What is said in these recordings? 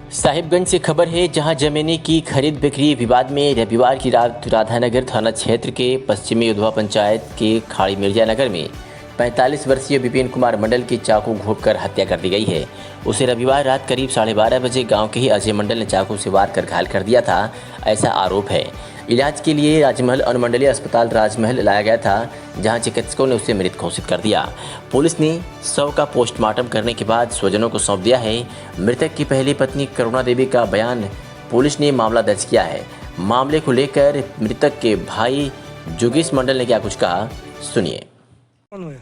साहिबगंज से खबर है, जहां जमीनी की खरीद बिक्री विवाद में रविवार की रात राधानगर थाना क्षेत्र के पश्चिमी उधवा पंचायत के खाड़ी मिर्जा नगर में 45 वर्षीय विपिन कुमार मंडल की चाकू घोंपकर हत्या कर दी गई है। उसे रविवार रात करीब 12:30 बजे गांव के ही अजय मंडल ने चाकू से वार कर घायल कर दिया था, ऐसा आरोप है। इलाज के लिए राजमहल अनुमंडलीय अस्पताल राजमहल लाया गया था, जहां चिकित्सकों ने उसे मृत घोषित कर दिया। पुलिस ने शव का पोस्टमार्टम करने के बाद स्वजनों को सौंप दिया है। मृतक की पहली पत्नी करुणा देवी का बयान, पुलिस ने मामला दर्ज किया है। मामले को लेकर मृतक के भाई जोगेश मंडल ने क्या कुछ कहा, सुनिए। कौन हुआ?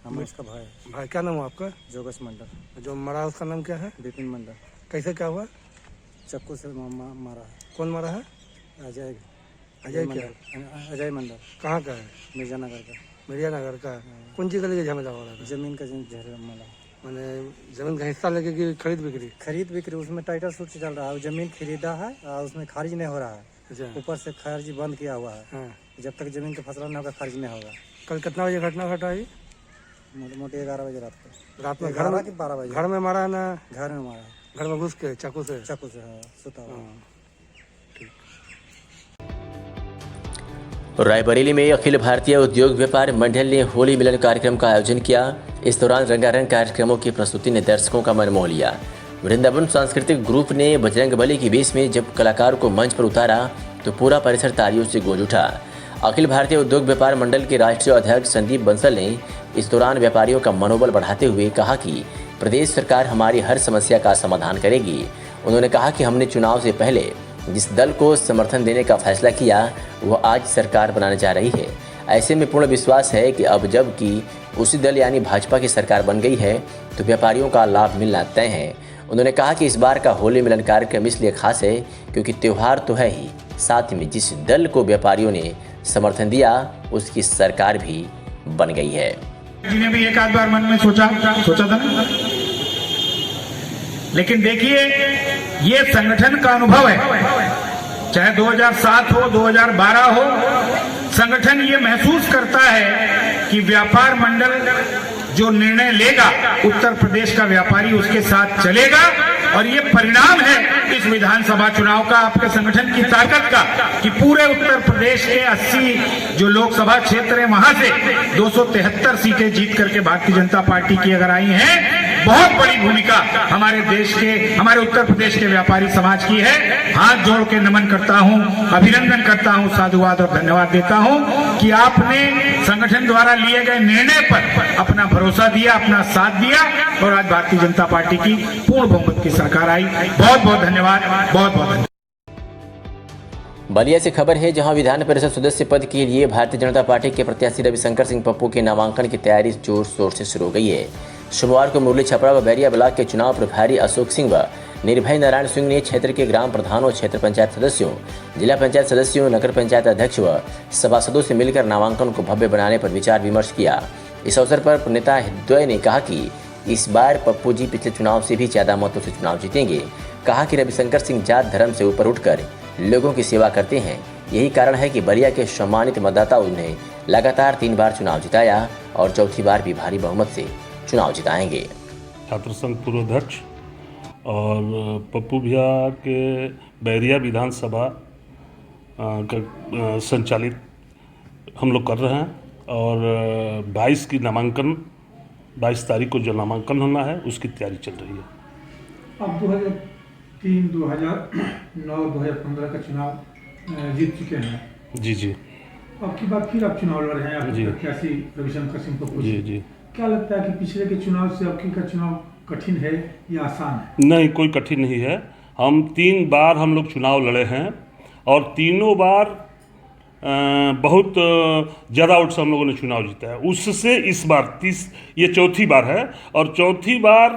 हम उसका भाई। भाई क्या नाम हुआ आपका? जोगेश मंडल। जो मरा उसका नाम क्या है? विपिन मंडल। कैसे क्या हुआ? चक्कू से मारा है। कौन मारा है? अजय अजय क्या? मंडल। अजय मंडल। कहाँ का है? मिर्जा नगर का। मिर्जा नगर का। कौन चीज का लेके झमेला हो रहा था? जमीन का झमेला। मैंने जमीन का हिस्सा लेके की खरीद बिक्री उसमें टाइटल सूट चल रहा है। जमीन खरीदा है और उसमें खारिज नहीं हो रहा है। अच्छा। ऊपर से खारिज बंद किया हुआ है। हाँ। जब तक जमीन का फैसला नहीं होगा खारिज नहीं होगा। कल कितना बजे घटना घटा है? मोटे 11 बजे रात को। रात में 11 कि 12 बजे। घर में मारा है ना? घर में मारा। घर में घुस के चाकू से? चाकू से, हाँ, सुता हुआ। रायबरेली में अखिल भारतीय उद्योग व्यापार मंडल ने होली मिलन कार्यक्रम का आयोजन किया। इस दौरान रंगारंग कार्यक्रमों की प्रस्तुति ने दर्शकों का मन मोह लिया। वृंदावन सांस्कृतिक ग्रुप ने बजरंगबली की वेश में जब कलाकारों को मंच पर उतारा तो पूरा परिसर तालियों से गूंज उठा। अखिल भारतीय उद्योग व्यापार मंडल के राष्ट्रीय अध्यक्ष संदीप बंसल ने इस दौरान व्यापारियों का मनोबल बढ़ाते हुए कहा कि प्रदेश सरकार हमारी हर समस्या का समाधान करेगी। उन्होंने कहा कि हमने चुनाव से पहले जिस दल को समर्थन देने का फैसला किया वह आज सरकार बनाने जा रही है। ऐसे में पूर्ण विश्वास है कि अब जबकि उसी दल यानी भाजपा की सरकार बन गई है तो व्यापारियों का लाभ मिलना तय है। उन्होंने कहा कि इस बार का होली मिलन कार्यक्रम इसलिए खास है क्योंकि त्यौहार तो है ही, साथ में जिस दल को व्यापारियों ने समर्थन दिया उसकी सरकार भी बन गई है। जिन्हें भी एक आध बार मन में सोचा था ना, लेकिन देखिए ये संगठन का अनुभव है। चाहे 2007 हो, 2012 हो, संगठन ये महसूस करता है कि व्यापार मंडल जो निर्णय लेगा उत्तर प्रदेश का व्यापारी उसके साथ चलेगा। और ये परिणाम है इस विधानसभा चुनाव का, आपके संगठन की ताकत का, कि पूरे उत्तर प्रदेश के 80 जो लोकसभा क्षेत्र है वहां से 273 सीटें जीत करके भारतीय जनता पार्टी की अगर आई हैं, बहुत बड़ी भूमिका हमारे देश के, हमारे उत्तर प्रदेश के व्यापारी समाज की है। हाथ जोड़ के नमन करता हूं, अभिनंदन करता हूं, साधुवाद और धन्यवाद देता हूं कि आपने संगठन द्वारा लिए गए निर्णय पर अपना भरोसा दिया, अपना साथ दिया और आज भारतीय जनता पार्टी की पूर्ण बहुमत की सरकार आई। बहुत बहुत धन्यवाद, बहुत बहुत धन्यवाद। बलिया से खबर है, जहां विधान परिषद सदस्य पद के लिए भारतीय जनता पार्टी के प्रत्याशी रविशंकर सिंह पप्पू के नामांकन की तैयारी जोर शोर से शुरू हो गई है। शुक्रवार को मुरली छपरा व बैरिया ब्लॉक के चुनाव प्रभारी अशोक सिंह व निर्भय नारायण सिंह ने क्षेत्र के ग्राम प्रधानों, क्षेत्र पंचायत सदस्यों, जिला पंचायत सदस्यों, नगर पंचायत अध्यक्ष व सभासदों से मिलकर नामांकन को भव्य बनाने पर विचार विमर्श किया। इस अवसर पर नेता द्वय ने कहा कि इस बार पप्पू जी पिछले चुनाव से भी ज्यादा मतों से चुनाव जीतेंगे। कहा कि रविशंकर सिंह जात धर्म से ऊपर उठकर लोगों की सेवा करते हैं, यही कारण है कि बलिया के सम्मानित मतदाताओं ने लगातार 3 बार चुनाव जिताया और चौथी बार भी भारी बहुमत से चुनाव जिताएंगे। छात्र संघ पूर्व अध्यक्ष और पप्पू भैया के बैरिया विधानसभा का संचालित हम लोग कर रहे हैं और 22 की नामांकन, 22 तारीख को जो नामांकन होना है उसकी तैयारी चल रही है। अब 2003, 2009, 2015 का चुनाव जीत चुके हैं। जी जी। अब की बात फिर आप चुनाव लड़ रहे हैं, आप प्रत्याशी रविशंकर सिंह पप्पू जी। जी। क्या लगता है कि पिछले के चुनाव से अब की का चुनाव कठिन है या आसान है? नहीं, कोई कठिन नहीं है। हम 3 बार हम लोग चुनाव लड़े हैं और तीनों बार बहुत ज़्यादा वोट से हम लोगों ने चुनाव जीता है। उससे इस बार ये चौथी बार है और चौथी बार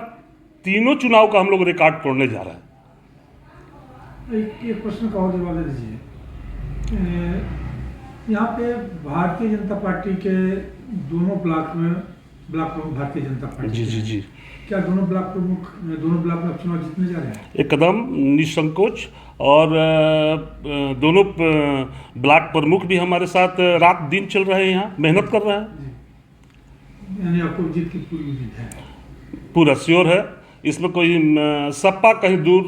तीनों चुनाव का हम लोग रिकॉर्ड तोड़ने जा रहे हैं। एक प्रश्न का और जवाब दे दीजिए। यहाँ पे भारतीय जनता पार्टी के दोनों ब्लॉक प्रमुख भारतीय जनता पार्टी। जी जी जी। क्या दोनों ब्लॉक में चुनाव जीतने जा रहे हैं? एकदम निसंकोच। और दोनों ब्लॉक प्रमुख भी हमारे साथ रात दिन चल रहे हैं, यहाँ मेहनत कर रहे हैं। यानी आपको जीत की पूरी उम्मीद है? पूरा श्योर है इसमें कोई सपा कहीं दूर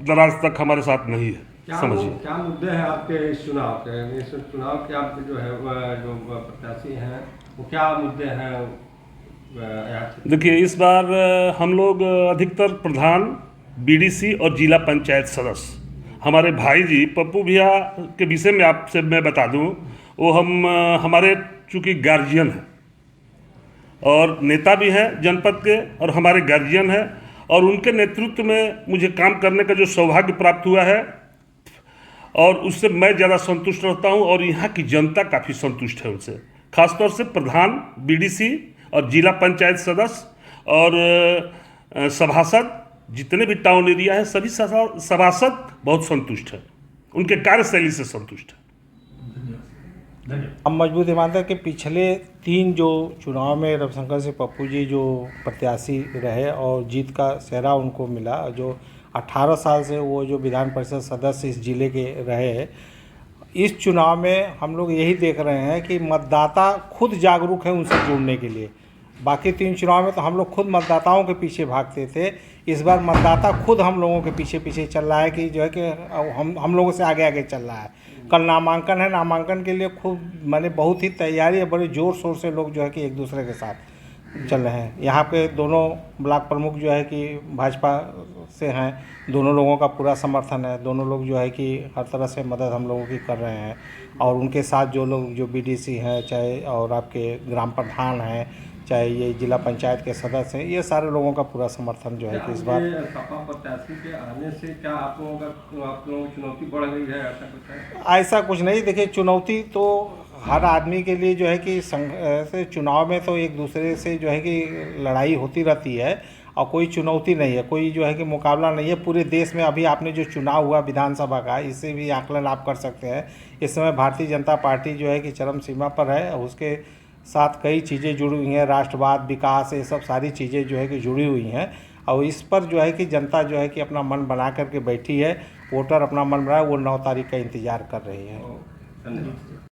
दराज तक हमारे साथ नहीं है, समझिए। क्या मुद्दे हैं आपके इस चुनाव के? इस चुनाव के आपके जो है जो प्रत्याशी हैं वो क्या मुद्दे हैं? देखिए, इस बार हम लोग अधिकतर प्रधान, बीडीसी और जिला पंचायत सदस्य, हमारे भाई जी पप्पू भैया के विषय में आपसे मैं बता दूं, वो हमारे चूँकि गार्जियन हैं और नेता भी हैं जनपद के और हमारे गार्जियन हैं, और उनके नेतृत्व में मुझे काम करने का जो सौभाग्य प्राप्त हुआ है और उससे मैं ज़्यादा संतुष्ट रहता हूं, और यहाँ की जनता काफ़ी संतुष्ट है उनसे। खासतौर से प्रधान, बीडीसी और जिला पंचायत सदस्य और सभासद, जितने भी टाउन एरिया है सभी सभासद बहुत संतुष्ट हैं, उनके कार्यशैली से संतुष्ट हैं। हम मजबूत मानते हैं कि पिछले 3 जो चुनाव में रविशंकर सिंह पप्पू जी जो प्रत्याशी रहे और जीत का सेहरा उनको मिला, जो 18 साल से वो जो विधान परिषद सदस्य इस जिले के रहे, इस चुनाव में हम लोग यही देख रहे हैं कि मतदाता खुद जागरूक हैं उनसे जुड़ने के लिए। बाकी 3 चुनाव में तो हम लोग खुद मतदाताओं के पीछे भागते थे, इस बार मतदाता खुद हम लोगों के पीछे पीछे चल रहा है कि जो है कि हम लोगों से आगे आगे चल रहा है। कल नामांकन है, नामांकन के लिए खूब माने बहुत ही तैयारी है, बड़े ज़ोर शोर से लोग जो है कि एक दूसरे के साथ चल रहे हैं। यहाँ पे दोनों ब्लॉक प्रमुख जो है कि भाजपा से हैं, दोनों लोगों का पूरा समर्थन है, दोनों लोग जो है कि हर तरह से मदद हम लोगों की कर रहे हैं, और उनके साथ जो लोग जो बीडीसी हैं, चाहे और आपके ग्राम प्रधान हैं, चाहे ये जिला पंचायत के सदस्य हैं, ये सारे लोगों का पूरा समर्थन जो है कि इस बार सपा प्रत्याशी के आने से क्या आप लोगों की चुनौती बढ़ गई है? ऐसा कुछ है? ऐसा कुछ नहीं। देखिए, चुनौती तो हर आदमी के लिए जो है कि से चुनाव में तो एक दूसरे से जो है कि लड़ाई होती रहती है, और कोई चुनौती नहीं है, कोई जो है कि मुकाबला नहीं है। पूरे देश में अभी आपने जो चुनाव हुआ विधानसभा का, इससे भी आकलन आप कर सकते हैं। इस समय भारतीय जनता पार्टी जो है कि चरम सीमा पर है, और उसके साथ कई चीज़ें जुड़ी हुई हैं, राष्ट्रवाद, विकास, ये सब सारी चीज़ें जो है कि जुड़ी हुई हैं, और इस पर जो है कि जनता जो है कि अपना मन बना करके बैठी है। वोटर अपना मन बना है, वो 9 तारीख का इंतज़ार कर रही है।